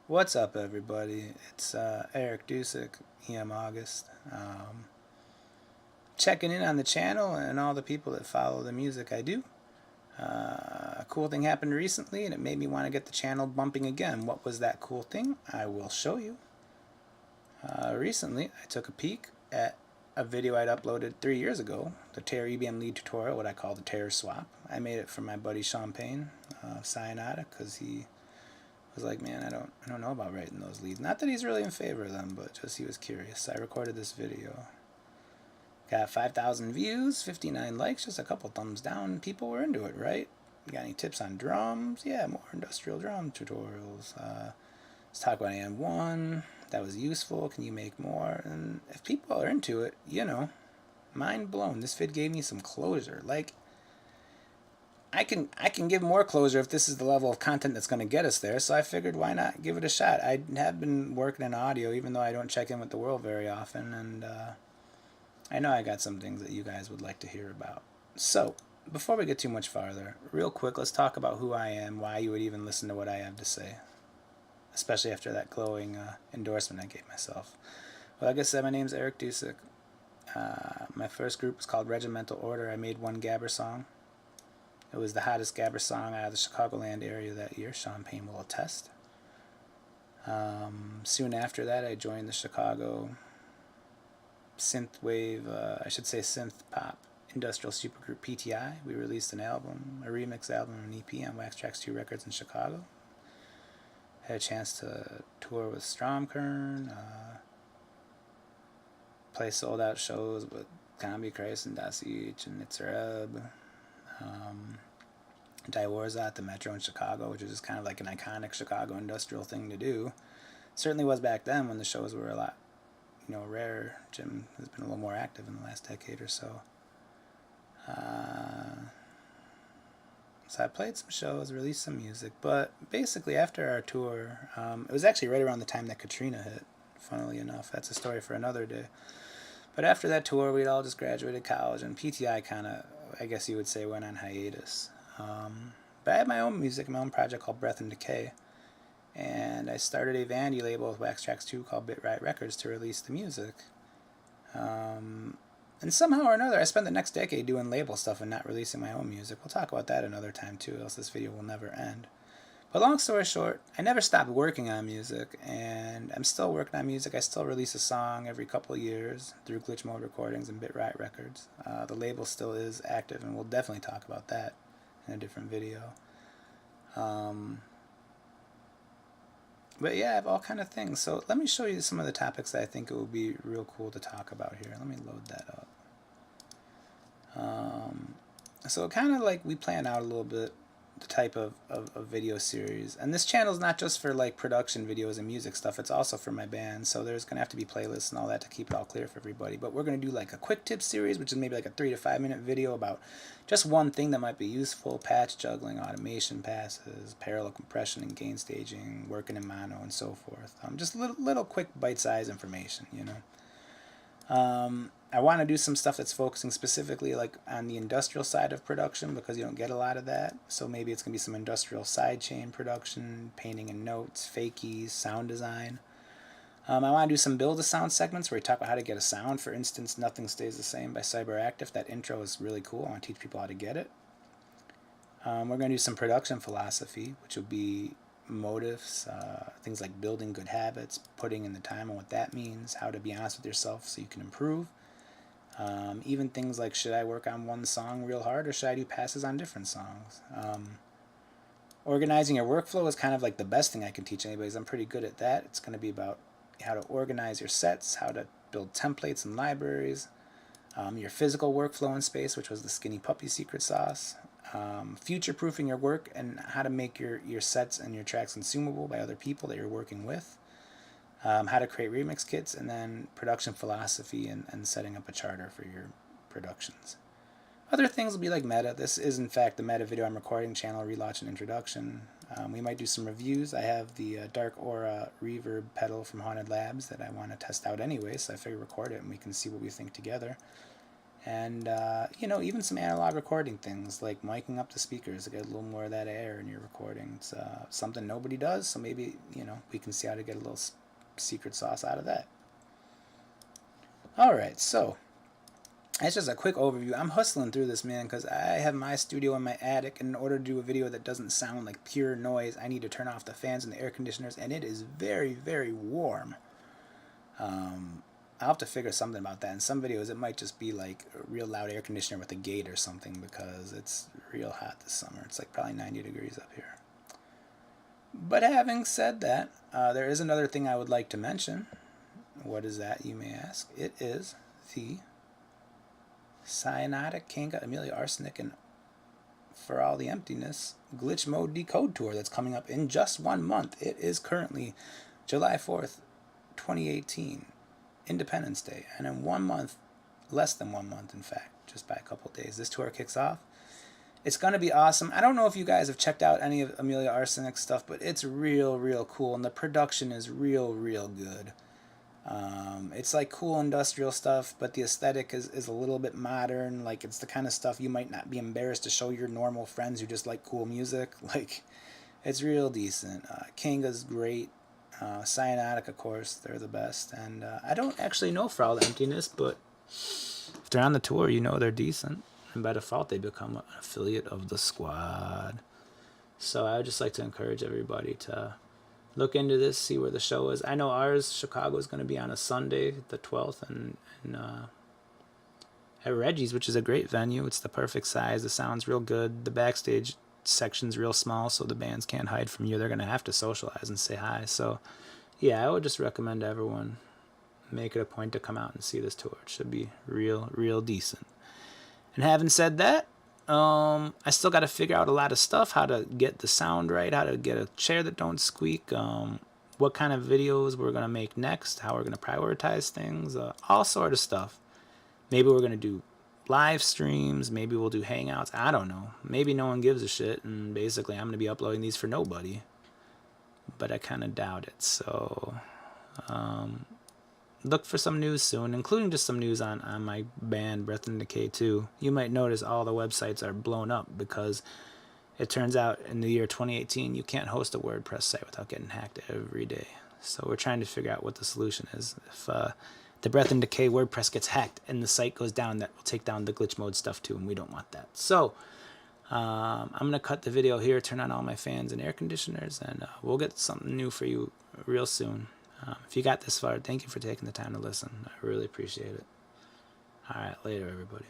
What's up, everybody? It's Eric Dusick, EM August, checking in on the channel and all the people that follow the music I do. A cool thing happened recently, and it made me want to get the channel bumping again. What was that cool thing? I will show you. Recently, I took a peek at a video I'd uploaded 3 years ago, the Terror EBM lead tutorial, what I call the Terror swap. I made it for my buddy Sean Payne, Cyanide, because he was like, man, I don't know about writing those leads. Not that he's really in favor of them, but just he was curious. I recorded this video. Got 5,000 views, 59 likes, just a couple thumbs down. People were into it, right? You got any tips on drums? Yeah, more industrial drum tutorials. Let's talk about AM1. That was useful. Can you make more? And if people are into it, mind blown. This vid gave me some closure. Like, I can give more closure if this is the level of content that's going to get us there. So I figured, why not give it a shot? I have been working in audio, even though I don't check in with the world very often, and I know I got some things that you guys would like to hear about. So before we get too much farther, real quick, let's talk about who I am, why you would even listen to what I have to say, especially after that glowing endorsement I gave myself. Well, like I said, my name's Eric Dusick. My first group was called Regimental Order. I made one Gabber song. It was the hottest Gabber song out of the Chicagoland area that year. Sean Payne will attest. Soon after that, I joined the Chicago synthwave, I should say synth pop industrial supergroup PTI. We released an album, a remix album, an EP on Wax Trax 2 Records in Chicago. Had a chance to tour with Stromkern, play sold out shows with Combi Christ and Das Ich and Nitzereb. Diorza at the Metro in Chicago, which is just kind of like an iconic Chicago industrial thing to do. Certainly was back then when the shows were a lot, rarer. Jim has been a little more active in the last decade or so. So I played some shows, released some music, but basically after our tour, it was actually right around the time that Katrina hit, funnily enough. That's a story for another day. But after that tour, we'd all just graduated college, and PTI kind of, I guess you would say, went on hiatus. But I had my own music, my own project called Breath and Decay, and I started a Vandy label with Wax Trax 2 called BitRight Records to release the music. And somehow or another, I spent the next decade doing label stuff and not releasing my own music. We'll talk about that another time too, else this video will never end. But long story short, I never stopped working on music, and I'm still working on music. I still release a song every couple of years through Glitch Mode Recordings and BitRight Records. The label still is active, and we'll definitely talk about that in a different video. But yeah, I have all kind of things. So let me show you some of the topics that I think it would be real cool to talk about here. Let me load that up. So kind of like we plan out a little bit the type of video series. And this channel is not just for like production videos and music stuff. It's also for my band. So there's going to have to be playlists and all that to keep it all clear for everybody. But we're going to do like a quick tip series, which is maybe like a 3 to 5 minute video about just one thing that might be useful: patch juggling, automation passes, parallel compression and gain staging, working in mono, and so forth. Just little quick bite-sized information, I want to do some stuff that's focusing specifically like on the industrial side of production, because you don't get a lot of that. So maybe it's going to be some industrial sidechain production, painting and notes, fakies, sound design. I want to do some build a sound segments where we talk about how to get a sound. For instance, Nothing Stays the Same by Cyberactive. That intro is really cool. I want to teach people how to get it. We're going to do some production philosophy, which will be motives, things like building good habits, putting in the time and what that means, how to be honest with yourself so you can improve. Even things like, should I work on one song real hard, or should I do passes on different songs? Organizing your workflow is kind of like the best thing I can teach anybody, because I'm pretty good at that. It's going to be about how to organize your sets, how to build templates and libraries, your physical workflow in space, which was the Skinny Puppy secret sauce, future-proofing your work, and how to make your sets and your tracks consumable by other people that you're working with, how to create remix kits, and then production philosophy and setting up a charter for your productions. Other things will be like meta. This is in fact the meta video I'm recording, channel relaunch and introduction. We might do some reviews. I have the Dark Aura reverb pedal from Haunted Labs that I want to test out anyway, so I figure record it and we can see what we think together. And, you know, even some analog recording things, like miking up the speakers to get a little more of that air in your recording. It's something nobody does, so maybe, you know, we can see how to get a little secret sauce out of that. Alright, so that's just a quick overview. I'm hustling through this, man, because I have my studio in my attic, and in order to do a video that doesn't sound like pure noise, I need to turn off the fans and the air conditioners, and it is very, very warm. I'll have to figure something about that. In some videos, it might just be like a real loud air conditioner with a gate or something, because it's real hot this summer. It's like probably 90 degrees up here. But having said that, there is another thing I would like to mention. What is that, you may ask? It is the Cyanotic, Kanga, Amelia Arsenic, and For All the Emptiness Glitch Mode Decode Tour that's coming up in just 1 month. It is currently July 4th, 2018. Independence Day, and in 1 month, less than 1 month in fact, just by a couple days, this tour kicks off. It's going to be awesome. I don't know if you guys have checked out any of Amelia Arsenic's stuff, but it's real cool, and the production is real good. It's like cool industrial stuff, but the aesthetic is a little bit modern. Like, it's the kind of stuff you might not be embarrassed to show your normal friends who just like cool music. Like, it's real decent. Kanga's great. Cyanotic, of course, they're the best. And I don't actually know For All the Emptiness, but if they're on the tour, you know they're decent. And by default, they become an affiliate of the squad. So I would just like to encourage everybody to look into this, see where the show is. I know ours, Chicago, is going to be on a Sunday, the 12th, and at Reggie's, which is a great venue. It's the perfect size. The sound's real good. The backstage section's real small, so the bands can't hide from you. They're going to have to socialize and say hi. So, yeah, I would just recommend everyone make it a point to come out and see this tour. It should be real decent. And having said that, I still got to figure out a lot of stuff, how to get the sound right, how to get a chair that don't squeak, what kind of videos we're going to make next, how we're going to prioritize things, all sort of stuff. Maybe we're going to do live streams, maybe we'll do hangouts, I don't know. Maybe no one gives a shit, and basically I'm going to be uploading these for nobody. But I kind of doubt it, so look for some news soon, including just some news on my band, Breath and Decay 2. You might notice all the websites are blown up because it turns out in the year 2018 you can't host a WordPress site without getting hacked every day. So we're trying to figure out what the solution is. If the Breath and Decay WordPress gets hacked and the site goes down, that will take down the glitch mode stuff too, and we don't want that. So I'm going to cut the video here, turn on all my fans and air conditioners, and we'll get something new for you real soon. If you got this far, thank you for taking the time to listen. I really appreciate it. All right, later, everybody.